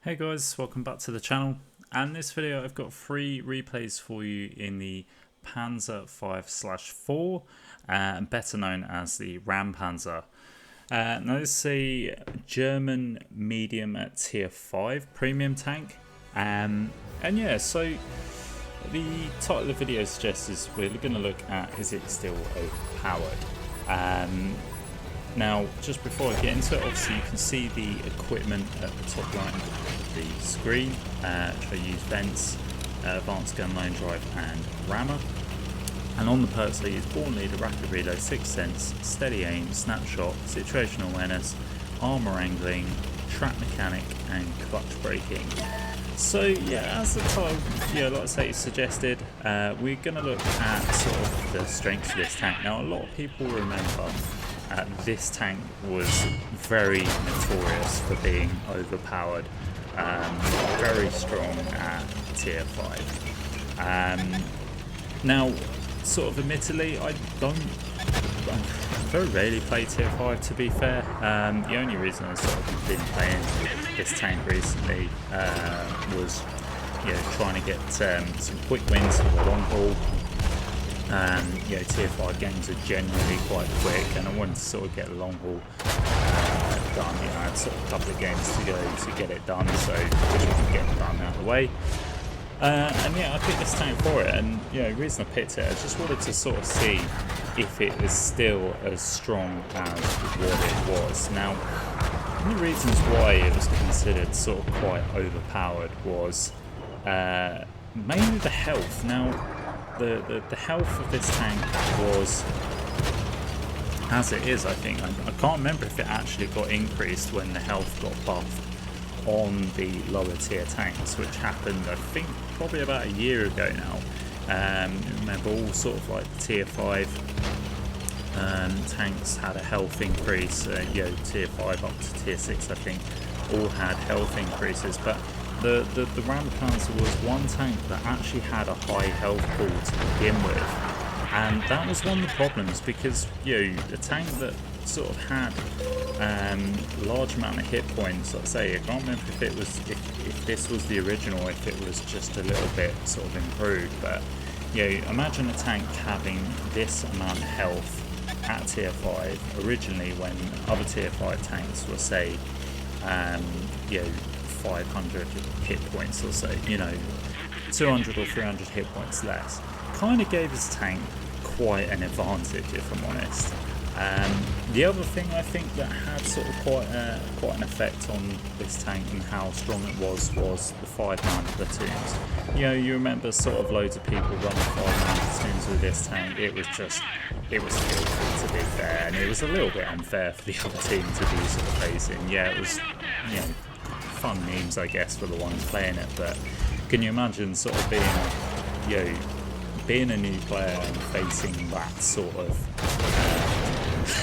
Hey guys, welcome back to the channel. And in this video I've got 3 replays for you in the Panzer 5/4, better known as the RamPanzer. Now this is a German medium at tier 5 premium tank. And yeah, so the title of the video suggests is we're going to look at is it still overpowered. Now, just before I get into it, obviously you can see the equipment at the top right of the screen, which I use vents, advanced gun loan drive and rammer. And on the perks I use born leader, rapid reload, sixth sense, steady aim, snapshot, situational awareness, armour angling, trap mechanic and clutch braking. So yeah, as the title, like I say, suggested, we're going to look at sort of the strengths of this tank. Now a lot of people remember this tank was very notorious for being overpowered, very strong at tier 5. Now, sort of admittedly, I very rarely play tier 5 to be fair. The only reason I sort of been playing this tank recently was trying to get some quick wins for the long haul. Tier 5 games are generally quite quick, and I wanted to sort of get the long haul done. I had sort of a couple of games to go to get it done, so we can get it done out of the way. And yeah, I picked this tank for it, and the reason I picked it, I just wanted to sort of see if it was still as strong as what it was. Now, one of the reasons why it was considered sort of quite overpowered was mainly the health. Now, the health of this tank was as it is, I think. I can't remember if it actually got increased when the health got buffed on the lower tier tanks, which happened I think probably about a year ago now. Remember all sort of like tier 5 tanks had a health increase, tier 5 up to tier 6 I think all had health increases, but the RamPanzer was one tank that actually had a high health pool to begin with, and that was one of the problems because a tank that sort of had a large amount of hit points, let's say, I can't remember if this was the original, if it was just a little bit sort of improved, but imagine a tank having this amount of health at tier 5 originally when other tier 5 tanks were say 500 hit points or so, 200 or 300 hit points less. Kind of gave this tank quite an advantage, if I'm honest. The other thing I think that had sort of quite an effect on this tank and how strong it was the 5-man platoons. You remember sort of loads of people running 5-man platoons with this tank. It was filthy, to be fair, and it was a little bit unfair for the other team to be sort of facing. Yeah, it was, fun memes, I guess, for the ones playing it, but can you imagine sort of being a new player and facing that sort of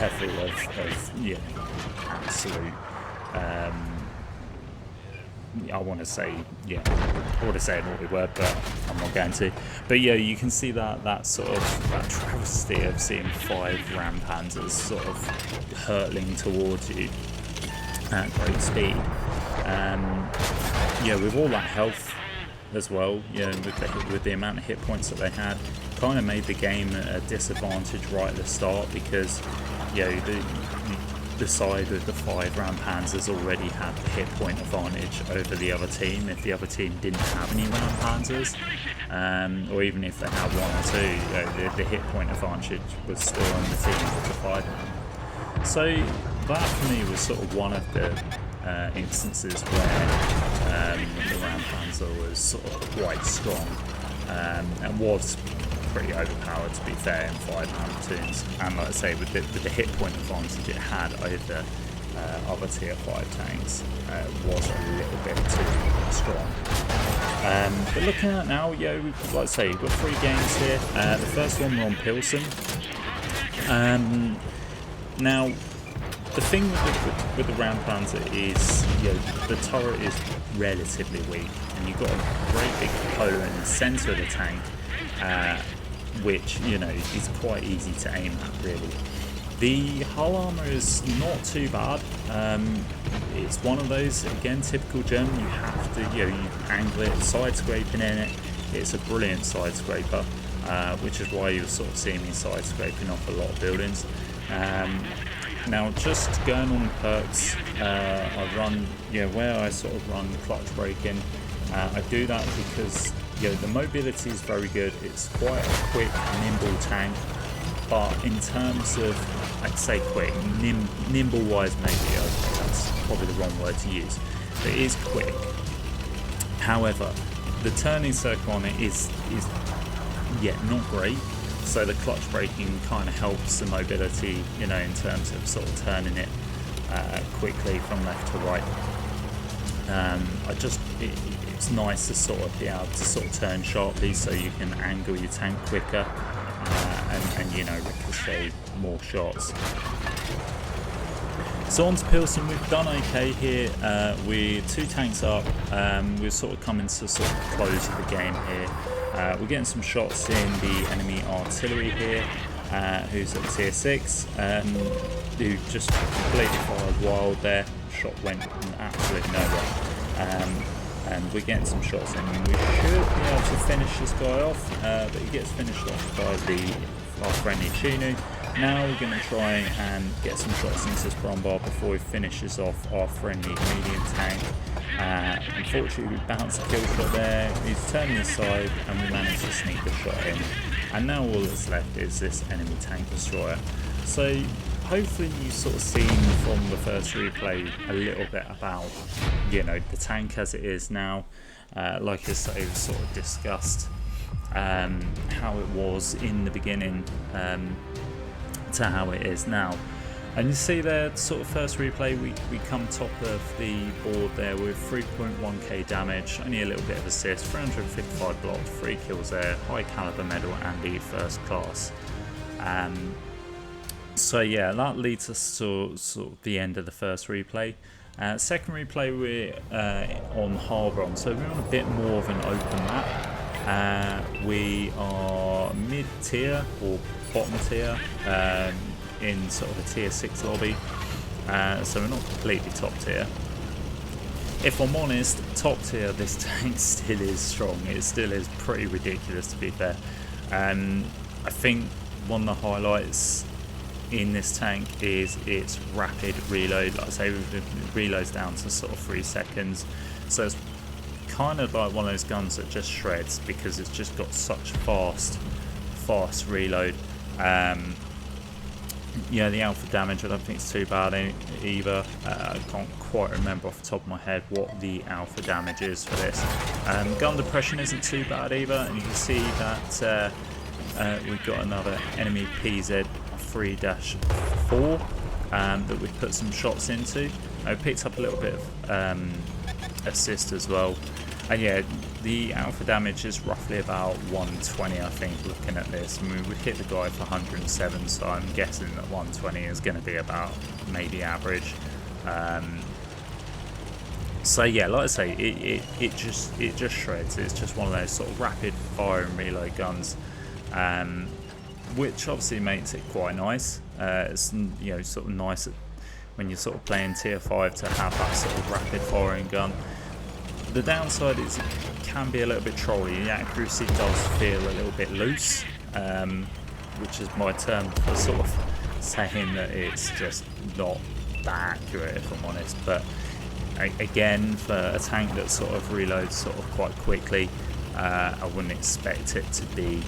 level of absolute I want to say a naughty word, but I'm not going to. But you can see that sort of that travesty of seeing 5 RamPanzers sort of hurtling towards you at great speed. With all that health as well, with the amount of hit points that they had, kind of made the game a disadvantage right at the start because the side with the 5 RamPanzers already had the hit point advantage over the other team. If the other team didn't have any RamPanzers, or even if they had 1 or 2, the hit point advantage was still on the team with the 5-man. So that for me was sort of one of the instances where the RamPanzer was sort of quite strong and was pretty overpowered, to be fair, in 5-man platoons. And like I say, with the hit point advantage it had over other tier 5 tanks, was a little bit too strong. But looking at it now, like I say, we've got 3 games here. The first one we're on Pilsen. Now, the thing with the RamPanzer is, the turret is relatively weak, and you've got a great big cupola in the centre of the tank, which, is quite easy to aim at, really. The hull armour is not too bad. it's one of those, again, typical German. You have to, you angle it, side scraping in it. It's a brilliant side scraper, which is why you're sort of seeing me side scraping off a lot of buildings. Now, just going on perks, I run, where I sort of run clutch braking. I do that because the mobility is very good. It's quite a quick, nimble tank, but in terms of, I'd say quick, nimble-wise maybe, that's probably the wrong word to use, but it is quick. However, the turning circle on it is not great, so the clutch braking kind of helps the mobility, in terms of sort of turning it quickly from left to right. It's nice to sort of be able to sort of turn sharply so you can angle your tank quicker and ricochet more shots. So on to Pilsen, we've done okay here. We're 2 tanks up. We're sort of coming to sort of close of the game here. We're getting some shots in the enemy artillery here, who's at tier 6, who just completely fired wild there. Shot went absolutely nowhere. And we're getting some shots in. We should be able to finish this guy off, but he gets finished off by our friendly Chinu. Now we're going to try and get some shots into this Brumbar before he finishes off our friendly medium tank. Unfortunately, we bounced a kill shot there. He's turning his side and we managed to sneak the shot in. And now all that's left is this enemy tank destroyer. So hopefully you sort of seen from the first replay a little bit about the tank as it is now. Like I say, we sort of discussed how it was in the beginning to how it is now. And you see there, sort of first replay, we come top of the board there with 3.1k damage, only a little bit of assist, 355 blocked, 3 kills there, high caliber medal and the first class. So yeah, that leads us to sort of the end of the first replay. Second replay, we're on Heilbronn, so we're on a bit more of an open map. We are mid-tier or bottom tier in sort of a tier 6 lobby, so we're not completely top tier. If I'm honest, top tier, this tank still is strong. It still is pretty ridiculous, to be fair. I think one of the highlights in this tank is its rapid reload. Like I say, it reloads down to sort of 3 seconds, so it's kind of like one of those guns that just shreds because it's just got such fast reload. The alpha damage, I don't think it's too bad either. I can't quite remember off the top of my head what the alpha damage is for this. Gun depression isn't too bad either, and you can see that we've got another enemy PZ 3-4 that we've put some shots into. I picked up a little bit of assist as well. And yeah, the alpha damage is roughly about 120, I think, looking at this. I mean, we hit the guy for 107, so I'm guessing that 120 is going to be about maybe average. So yeah, like I say, it just shreds. It's just one of those sort of rapid fire and reload guns, which obviously makes it quite nice. It's sort of nice when you're sort of playing tier 5 to have that sort of rapid firing gun. The downside is it can be a little bit trolly. The accuracy does feel a little bit loose, which is my term for sort of saying that it's just not that accurate, if I'm honest. But again, for a tank that sort of reloads sort of quite quickly, I wouldn't expect it to be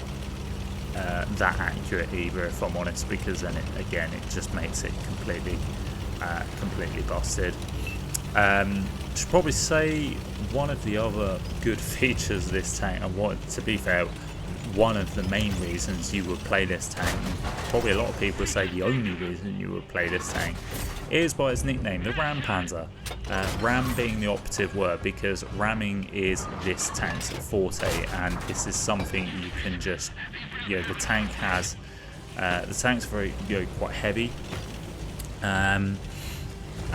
that accurate either, if I'm honest, because then it just makes it completely busted. Should probably say one of the other good features of this tank, and to be fair, one of the main reasons you would play this tank, probably a lot of people would say the only reason you would play this tank, is by its nickname, the RamPanzer. Ram being the operative word, because ramming is this tank's forte, and this is something you can just, the tank has, the tank's very, quite heavy.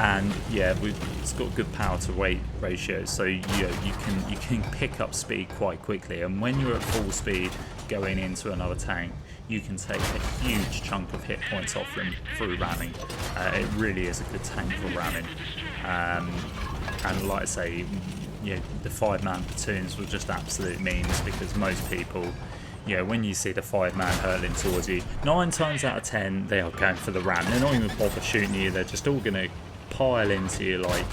And yeah, it's got good power to weight ratio, so you can pick up speed quite quickly. And when you're at full speed going into another tank, you can take a huge chunk of hit points off them through ramming. It really is a good tank for ramming. And like I say, you know, the 5-man platoons were just absolute memes, because most people, you know, when you see the 5-man hurtling towards you, 9 times out of 10 they are going for the ram. They're not even bother shooting you. They're just all going to pile into you like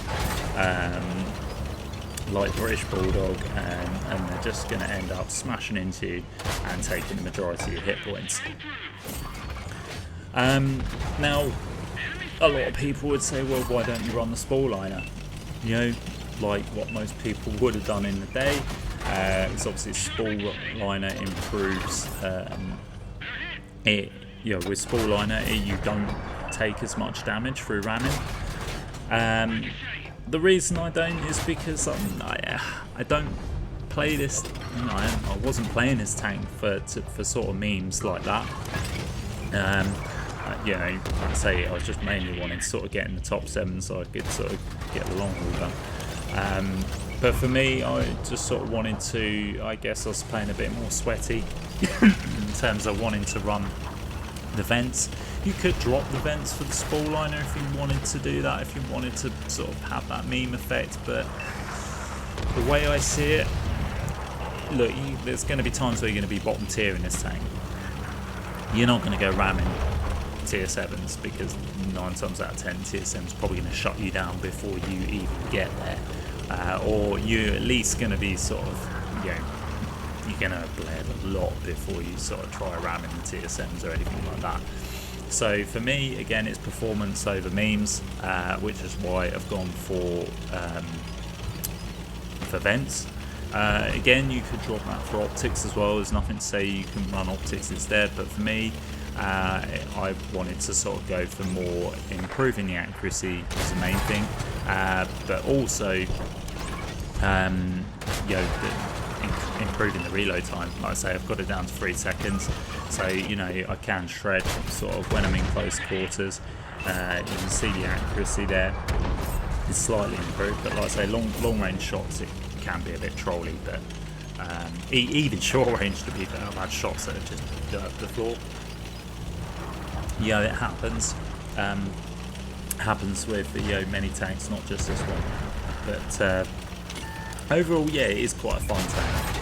British Bulldog, and they're just going to end up smashing into you and taking the majority of your hit points. Now, a lot of people would say, well, why don't you run the spall liner? You know, like what most people would have done in the day. It's obviously spall liner improves it. You know, with spall liner, you don't take as much damage through ramming. The reason I don't is because I don't play this. You know, I wasn't playing this tank for sort of memes like that. You know, like I say, I was just mainly wanting to sort of get in the top 7 so I could sort of get the long haul done. But for me, I just sort of wanted to, I guess I was playing a bit more sweaty in terms of wanting to run the vents. You could drop the vents for the spall liner if you wanted to do that, if you wanted to sort of have that meme effect, but the way I see it, look, there's going to be times where you're going to be bottom tier in this tank. You're not going to go ramming tier 7s, because 9 times out of 10 tier 7's probably going to shut you down before you even get there, or you're at least going to be sort of, you know, you're going to bled a lot before you sort of try ramming the tier 7s or anything like that. So for me, again, it's performance over memes, which is why I've gone for vents. Again, you could drop that for optics as well. There's nothing to say you can run optics instead, but for me, I wanted to sort of go for more improving the accuracy was the main thing, but also you know, improving the reload time. Like I say, I've got it down to 3 seconds, so you know, I can shred sort of when I'm in close quarters. You can see the accuracy there is slightly improved, but like I say, long range shots, it can be a bit trolly, but even short range, to be fair, I've had shots that have just dirt the floor. Yeah, it happens. Happens with, you know, many tanks, not just this one. But overall, yeah, it is quite a fun tank.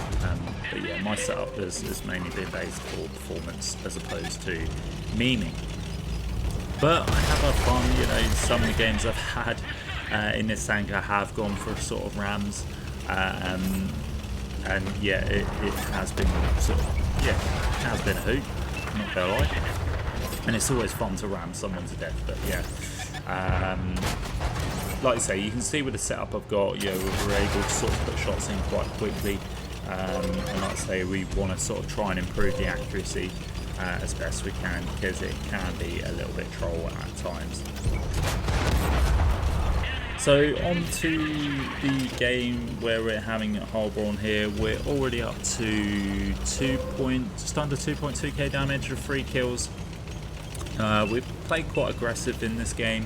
But yeah, my setup has mainly been based for performance as opposed to memeing. But I have had fun. You know, some of the games I've had in this tank, I have gone for sort of rams, and yeah, it has been sort of, yeah, it has been a hoot. I'm not gonna lie. And it's always fun to ram someone to death, but yeah. Like I say, you can see with the setup I've got, you know, we're able to sort of put shots in quite quickly. And like I say, we want to sort of try and improve the accuracy as best we can, because it can be a little bit troll at times. So on to the game where we're having at Heilbronn here. We're already up to just under 2.2k damage with 3 kills. We've played quite aggressive in this game,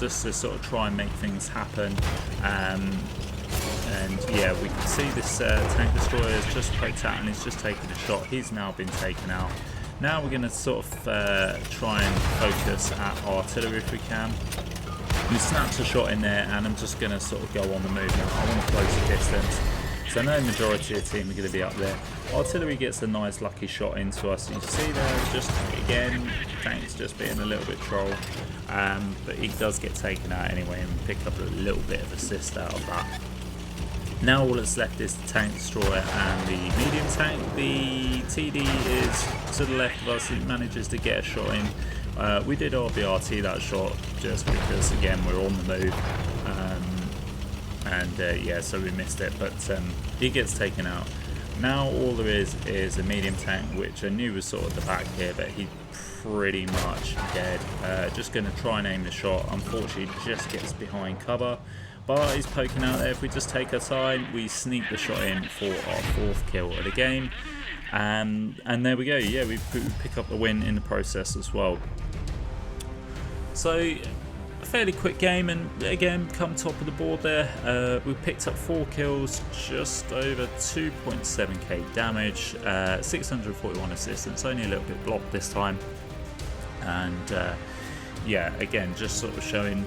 just to sort of try and make things happen. And yeah, we can see this tank destroyer has just poked out and he's just taken a shot. He's now been taken out. Now we're going to sort of try and focus at artillery if we can. We snapped a shot in there, and I'm just going to sort of go on the move now. I want to close the distance, so I know the majority of the team are going to be up there. Artillery gets a nice lucky shot into us. You can see there, just again, tank's just being a little bit troll, but he does get taken out anyway, and we pick up a little bit of assist out of that. Now all that's left is the tank destroyer and the medium tank. The TD is to the left of us. He manages to get a shot in. We did RBRT that shot just because, again, we're on the move, and yeah, so we missed it, but he gets taken out. Now all there is a medium tank, which I knew was sort of the back here, but he's pretty much dead. Just going to try and aim the shot. Unfortunately, just gets behind cover, but he's poking out there. If we just take our time, we sneak the shot in for our 4th kill of the game. And there we go. Yeah, we pick up the win in the process as well. So a fairly quick game, and again, come top of the board there. We picked up 4 kills, just over 2.7k damage, 641 assists. It's only a little bit blocked this time, and yeah, again, just sort of showing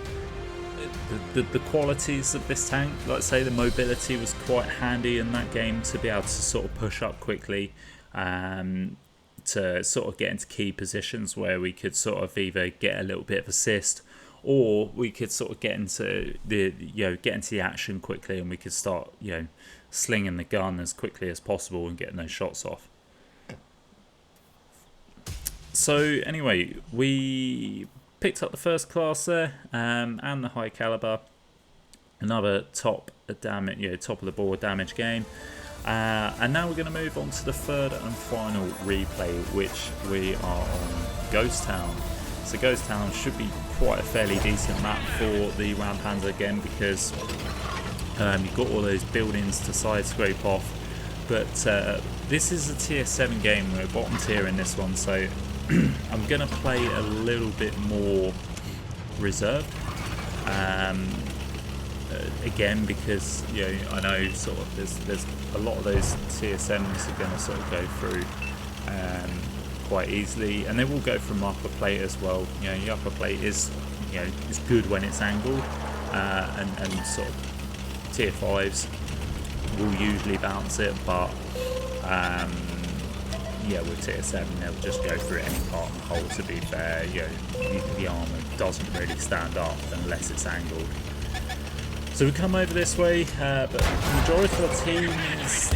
the qualities of this tank. Like I say, the mobility was quite handy in that game to be able to sort of push up quickly, to sort of get into key positions where we could sort of either get a little bit of assist, or we could sort of get into the action quickly, and we could start slinging the gun as quickly as possible and getting those shots off. So anyway, we picked up the first class there, and the high caliber. Another top of the board damage game. And now we're going to move on to the third and final replay, which we are on Ghost Town. So Ghost Town should be quite a fairly decent map for the RamPanzer again, because you've got all those buildings to side scrape off. But this is a tier 7 game, we're bottom tier in this one, so I'm going to play a little bit more reserved. Again, because I know sort of there's a lot of those tier 7s are going to sort of go through quite easily, and they will go from upper plate as well. Your upper plate is is good when it's angled, and sort of tier 5s will usually bounce it, but with tier 7 they'll just go through any part of the hole. To be fair, the armour doesn't really stand up unless it's angled. So we come over this way, but the majority of the team is,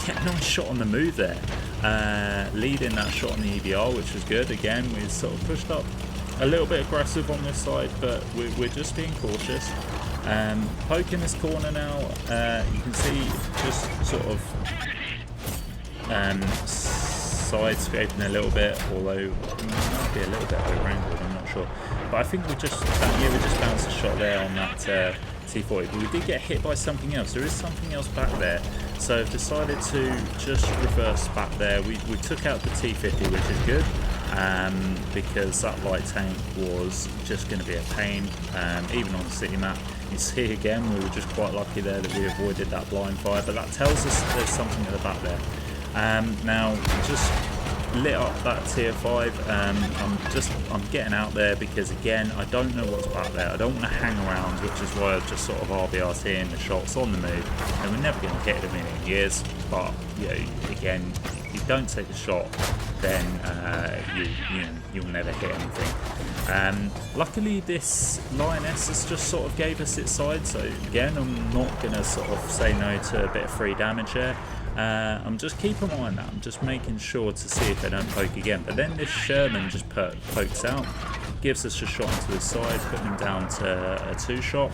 getting a nice shot on the move there. Leading that shot on the EBR, which was good. Again, we sort of pushed up a little bit aggressive on this side, but we're just being cautious. Poking this corner now, you can see just sort of side scraping a little bit, although it might be a little bit over angled, I'm not sure. But I think we just bounced a shot there on that T40, but we did get hit by something else. There is something else back there, so I've decided to just reverse back there. We took out the T50, which is good, because that light tank was just going to be a pain, even on the city map. You see again, we were just quite lucky there that we avoided that blind fire, but that tells us there's something at the back there. Now, just lit up that tier 5. I'm getting out there because again, I don't know what's back there. I don't want to hang around, which is why I've just sort of RBRTing the shots on the move, and we're never going to get it in a million years. But again, if you don't take the shot, then you'll never hit anything. Luckily, this Lioness has just sort of gave us its side, so again, I'm not going to sort of say no to a bit of free damage there. I'm just keeping an eye on that. I'm just making sure to see if they don't poke again. But then this Sherman just pokes out, gives us a shot into the side, putting him down to a 2-shot.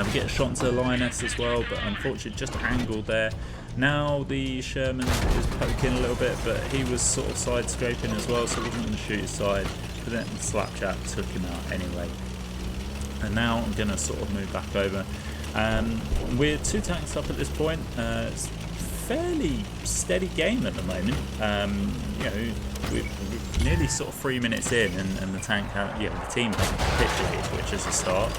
We get a shot into the Lioness as well, but unfortunately just angled there. Now the Sherman is poking a little bit, but he was sort of side scraping as well, so he wasn't going to shoot his side. But then Slapjack took him out anyway. And now I'm going to sort of move back over. We're 2 tanks up at this point. It's fairly steady game at the moment. We're nearly sort of 3 minutes in, and the tank, the team hasn't capitulated, which is a start.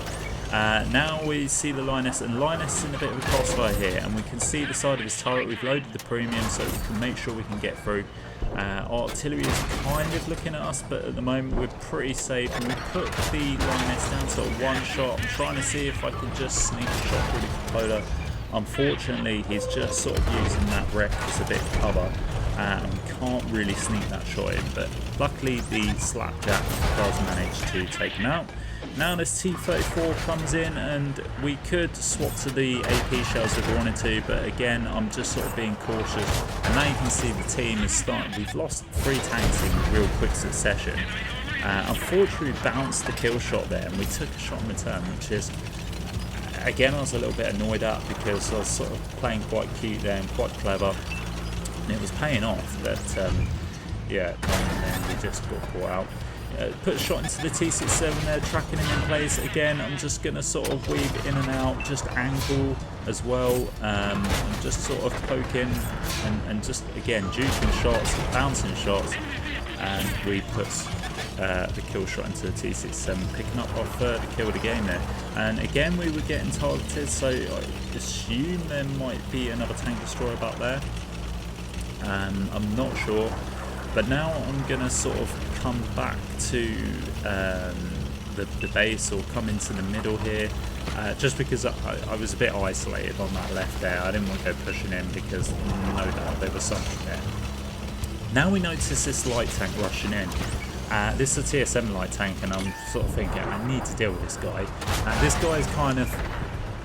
Now we see the Linus, and Linus is in a bit of a crossfire here, and we can see the side of his turret. We've loaded the premium so we can make sure we can get through. Our artillery is kind of looking at us, but at the moment we're pretty safe, and we put the Linus down to a 1-shot. I'm trying to see if I can just sneak a shot through the Polar. Unfortunately, he's just sort of using that wreck as a bit of cover, and we can't really sneak that shot in, but luckily the Slapjack does manage to take him out. Now this T-34 comes in, and we could swap to the AP shells if we wanted to, but again, I'm just sort of being cautious. And now you can see the team is starting. We've lost 3 tanks in real quick succession. Unfortunately, we bounced the kill shot there, and we took a shot in return, which is, again, I was a little bit annoyed at, because I was sort of playing quite cute there and quite clever, and it was paying off, but and then we just got caught out. Put a shot into the T67 there, tracking him in place. Again, I'm just going to sort of weave in and out, just angle as well. I'm just sort of poking and just, again, juking shots, bouncing shots, and we put the kill shot into the T67, picking up our 3rd kill of the game there. And again, we were getting targeted, so I assume there might be another tank destroyer back there. I'm not sure. But now I'm going to sort of come back to the base or come into the middle here, just because I was a bit isolated on that left there. I didn't want to go pushing in because no doubt there was something there. Now we notice this light tank rushing in. This is a tier 7 light tank, and I'm sort of thinking I need to deal with this guy. This guy is kind of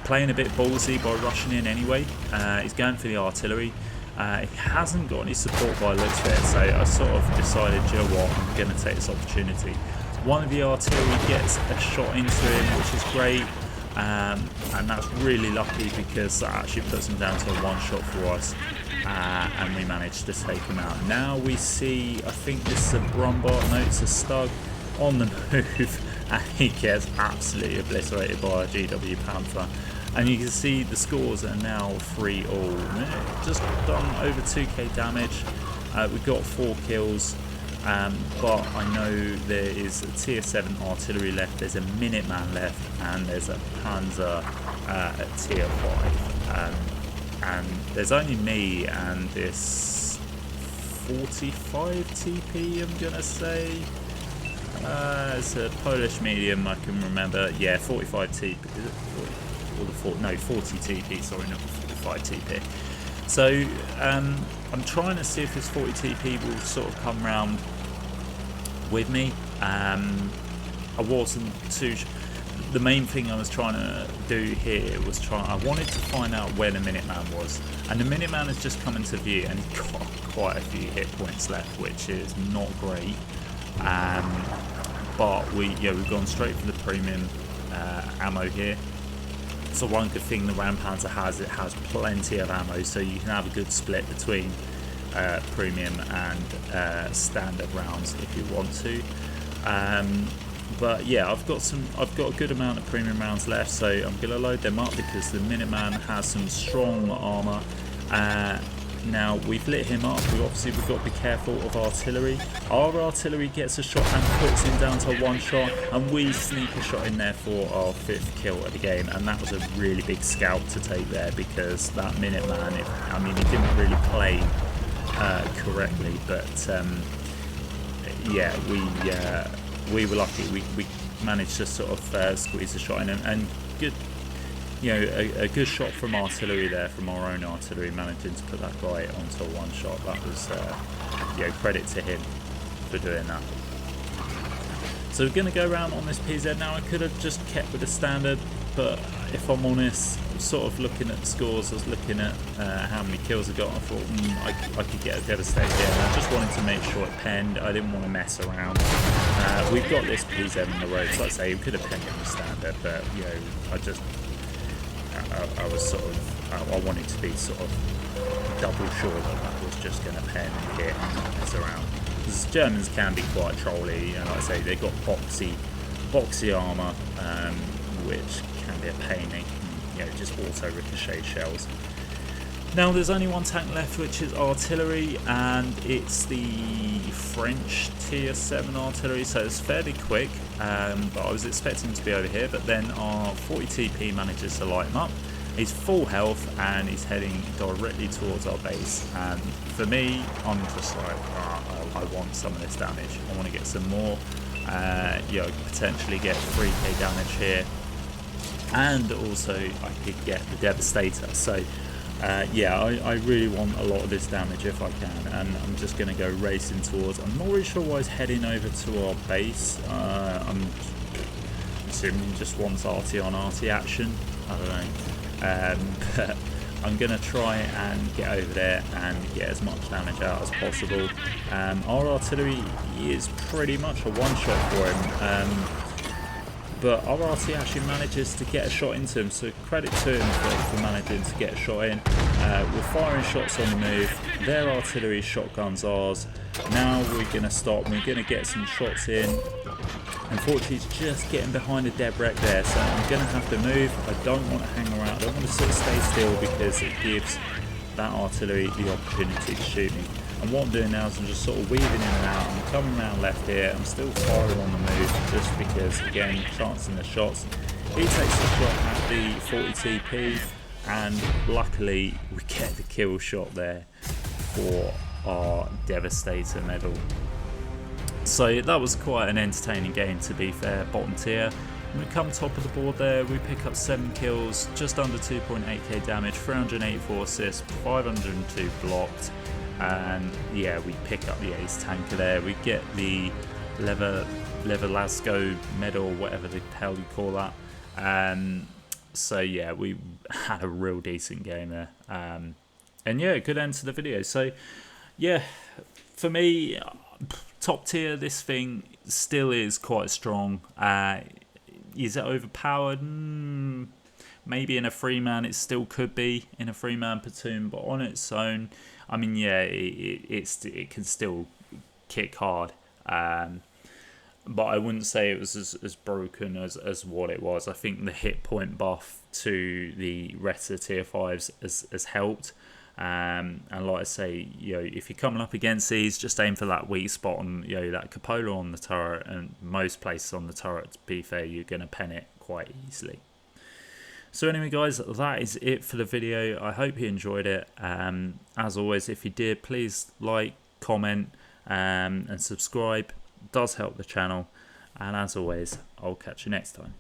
playing a bit ballsy by rushing in anyway. He's going for the artillery. He hasn't got any support by the looks of it, so I sort of decided, you know what, I'm going to take this opportunity. One of the artillery gets a shot into him, which is great, and that's really lucky because that actually puts him down to a one shot for us, and we managed to take him out. Now we see, I think this is a Brumbot, no, it's a Stug on the move, and he gets absolutely obliterated by a GW Panther. And you can see the scores are now 3-all. Just done over 2k damage. We've got 4 kills, but I know there is a tier 7 artillery left, there's a Minuteman left, and there's a Panzer at tier 5. And there's only me and this 45 TP, I'm gonna say. It's a Polish medium, I can remember. Yeah, 45 TP. No, 40 TP, sorry, not 45 TP. So I'm trying to see if this 40 TP will sort of come round with me. I wasn't too. The main thing I was trying to do here was I wanted to find out where the Minuteman was, and the Minuteman has just come into view, and he's got quite a few hit points left, which is not great. But we've gone straight for the premium ammo here. So one good thing the RamPanzer has, it has plenty of ammo, so you can have a good split between premium and standard rounds if you want to. But yeah, I've got a good amount of premium rounds left, so I'm gonna load them up because the Minuteman has some strong armor. Now we've lit him up. We've got to be careful of artillery. Our artillery gets a shot and puts him down to one shot, and we sneak a shot in there for our 5th kill of the game. And that was a really big scalp to take there because that Minuteman, he didn't really play correctly, but yeah, we were lucky. We managed to sort of squeeze a shot in, and good. A good shot from artillery there, from our own artillery, managing to put that guy onto a one shot. That was, credit to him for doing that. So we're going to go around on this PZ now. I could have just kept with the standard, but if I'm honest, sort of looking at the scores, I was looking at how many kills I got. I thought I could get a Devastator here, and I just wanted to make sure it penned. I didn't want to mess around. We've got this PZ on the road, so like I say, we could have penned in the standard, but I was sort of, I wanted to be sort of double sure that was just going to pen and hit and not mess around. Because Germans can be quite trolly, and like I say, they've got boxy armour, which can be a pain. They can, just auto ricochet shells. Now there's only one tank left, which is artillery, and it's the French tier 7 artillery, so it's fairly quick, but I was expecting to be over here, but then our 40 TP manages to light him up. He's full health and he's heading directly towards our base, and for me, I'm just like, I want some of this damage. I want to get some more, potentially get 3k damage here, and also I could get the Devastator. So I really want a lot of this damage if I can, and I'm just going to go racing towards. I'm not really sure why he's heading over to our base. I'm assuming he just wants arty on arty action. I don't know. But I'm going to try and get over there and get as much damage out as possible. Our artillery is pretty much a one-shot for him. But our RT actually manages to get a shot into him, so credit to him for managing to get a shot in. We're firing shots on the move. Their artillery shotguns ours. Now we're going to stop. We're going to get some shots in. Unfortunately, he's just getting behind a dead wreck there, so I'm going to have to move. I don't want to hang around. I don't want to sort of stay still because it gives that artillery the opportunity to shoot me. And what I'm doing now is I'm just sort of weaving in and out. I'm coming around left here. I'm still firing on the move just because, again, chancing the shots. He takes a shot at the 40 TP, and luckily we get the kill shot there for our Devastator medal. So that was quite an entertaining game, to be fair. Bottom tier. When we come top of the board there, we pick up 7 kills, just under 2.8k damage, 384 assists, 502 blocked, and yeah, we pick up the ace tanker there. We get the Levelasco medal, whatever the hell you call that. So yeah, we had a real decent game there. And yeah, good end to the video. So yeah, for me, top tier, this thing still is quite strong. Is it overpowered? Maybe in a 3-man it still could be in a 3-man platoon, but on its own, I mean, yeah, it can still kick hard. But I wouldn't say it was as broken as what it was. I think the hit point buff to the rest of the tier 5s has helped. And like I say, if you're coming up against these, just aim for that weak spot on, that cupola on the turret, and most places on the turret, to be fair, you're going to pen it quite easily. So anyway, guys, that is it for the video. I hope you enjoyed it. As always, if you did, please like, comment, and subscribe. It does help the channel. And as always, I'll catch you next time.